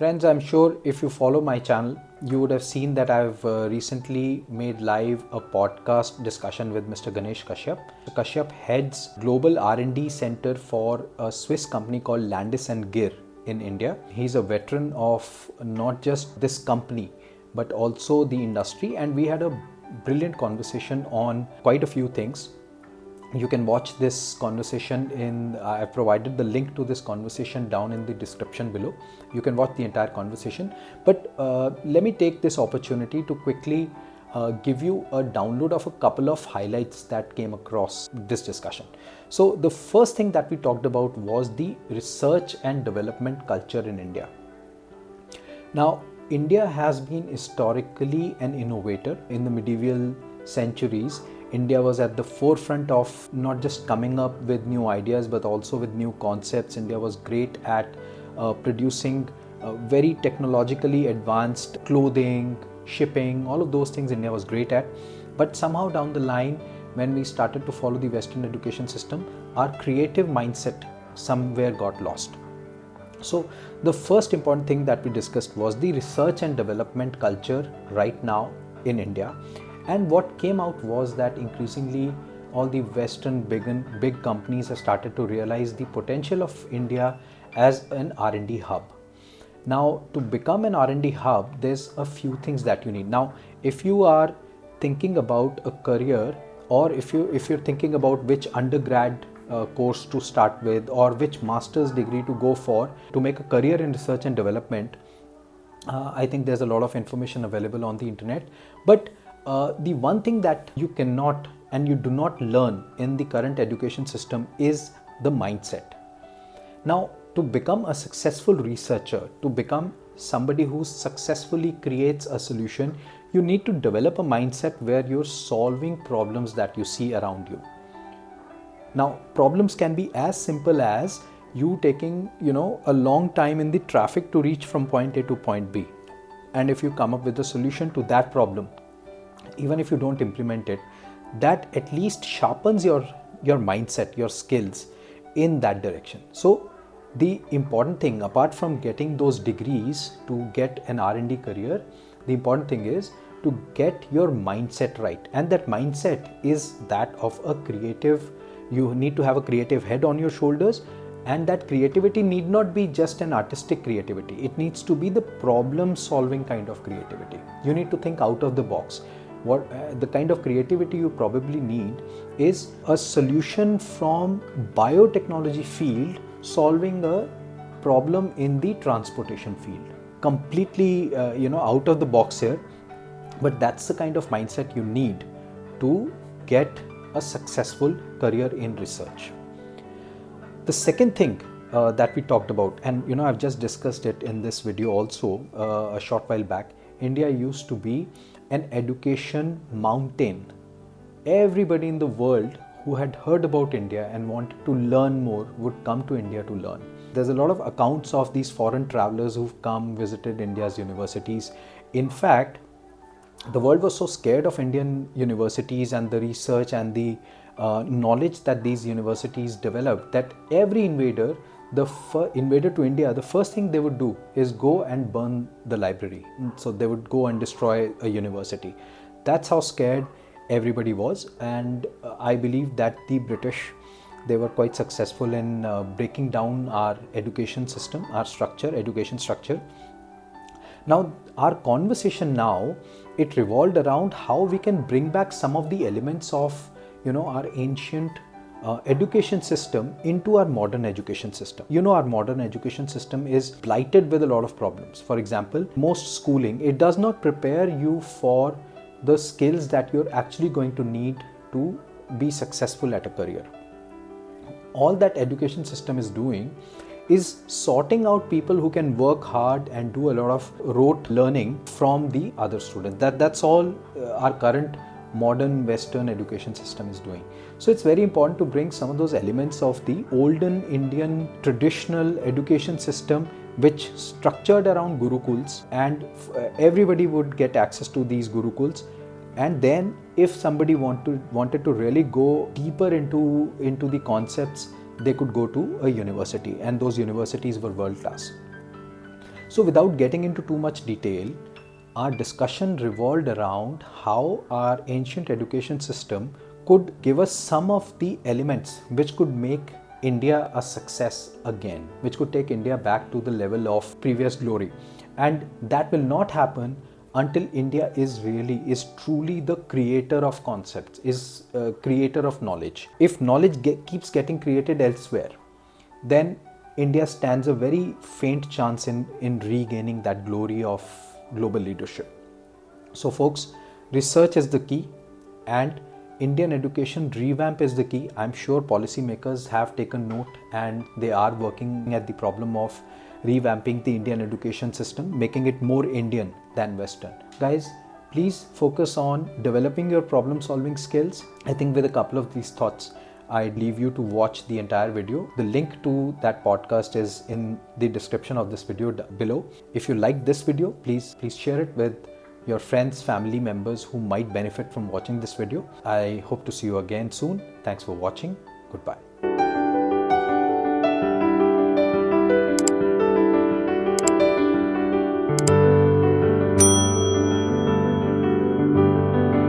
Friends, I'm sure if you follow my channel, you would have seen that I've recently made live a podcast discussion with Mr. Ganesh Kashyap. Kashyap heads Global R&D Center for a Swiss company called Landis & Gyr in India. He's a veteran of not just this company, but also the industry, and we had a brilliant conversation on quite a few things. You can watch this conversation I've provided the link to this conversation down in the description below. You can watch the entire conversation. But let me take this opportunity to quickly give you a download of a couple of highlights that came across this discussion. So the first thing that we talked about was the research and development culture in India. Now, India has been historically an innovator. In the medieval centuries, India was at the forefront of not just coming up with new ideas, but also with new concepts. India was great at producing very technologically advanced clothing, shipping, all of those things India was great at. But somehow down the line, when we started to follow the Western education system, our creative mindset somewhere got lost. So the first important thing that we discussed was the research and development culture right now in India. And what came out was that increasingly all the Western big companies have started to realize the potential of India as an R&D hub. Now, to become an R&D hub, there's a few things that you need. Now, if you are thinking about a career, or if you're thinking about which undergrad course to start with, or which master's degree to go for to make a career in research and development, I think there's a lot of information available on the internet. But the one thing that you cannot and you do not learn in the current education system is the mindset. Now, to become a successful researcher, to become somebody who successfully creates a solution, you need to develop a mindset where you're solving problems that you see around you. Now, problems can be as simple as you taking, a long time in the traffic to reach from point A to point B. And if you come up with a solution to that problem, even if you don't implement it, that at least sharpens your mindset, your skills in that direction. So the important thing, apart from getting those degrees to get an R&D career, the important thing is to get your mindset right. And that mindset is that of a creative. You need to have a creative head on your shoulders, and that creativity need not be just an artistic creativity. It needs to be the problem solving kind of creativity. You need to think out of the box. The kind of creativity you probably need is a solution from biotechnology field solving a problem in the transportation field. Completely out of the box here, but that's the kind of mindset you need to get a successful career in research. The second thing that we talked about, and I've just discussed it in this video also a short while back, India used to be an education mountain. Everybody in the world who had heard about India and wanted to learn more would come to India to learn. There's a lot of accounts of these foreign travelers who've come, visited India's universities. In fact, the world was so scared of Indian universities and the research and the knowledge that these universities developed that every invader to India, the first thing they would do is go and burn the library. So they would go and destroy a university. That's how scared everybody was. And I believe that the British, they were quite successful in breaking down our education system, our education structure. Now, our conversation now, it revolved around how we can bring back some of the elements of, our ancient education system into our modern education system. Our modern education system is blighted with a lot of problems. For example, most schooling, it does not prepare you for the skills that you're actually going to need to be successful at a career. All that education system is doing is sorting out people who can work hard and do a lot of rote learning from the other students. That's all our current modern Western education system is doing. So it's very important to bring some of those elements of the olden Indian traditional education system, which structured around gurukuls, and everybody would get access to these gurukuls. And then if somebody wanted to really go deeper into the concepts, they could go to a university, and those universities were world class. So without getting into too much detail, our discussion revolved around how our ancient education system could give us some of the elements which could make India a success again, which could take India back to the level of previous glory. And that will not happen until India is truly the creator of concepts, is creator of knowledge. If knowledge keeps getting created elsewhere, then India stands a very faint chance in regaining that glory of global leadership. So folks, research is the key and Indian education revamp is the key. I'm sure policymakers have taken note and they are working at the problem of revamping the Indian education system, making it more Indian than Western. Guys, please focus on developing your problem solving skills. I think with a couple of these thoughts, I'd leave you to watch the entire video. The link to that podcast is in the description of this video below. If you like this video, please share it with your friends, family members who might benefit from watching this video. I hope to see you again soon. Thanks for watching. Goodbye.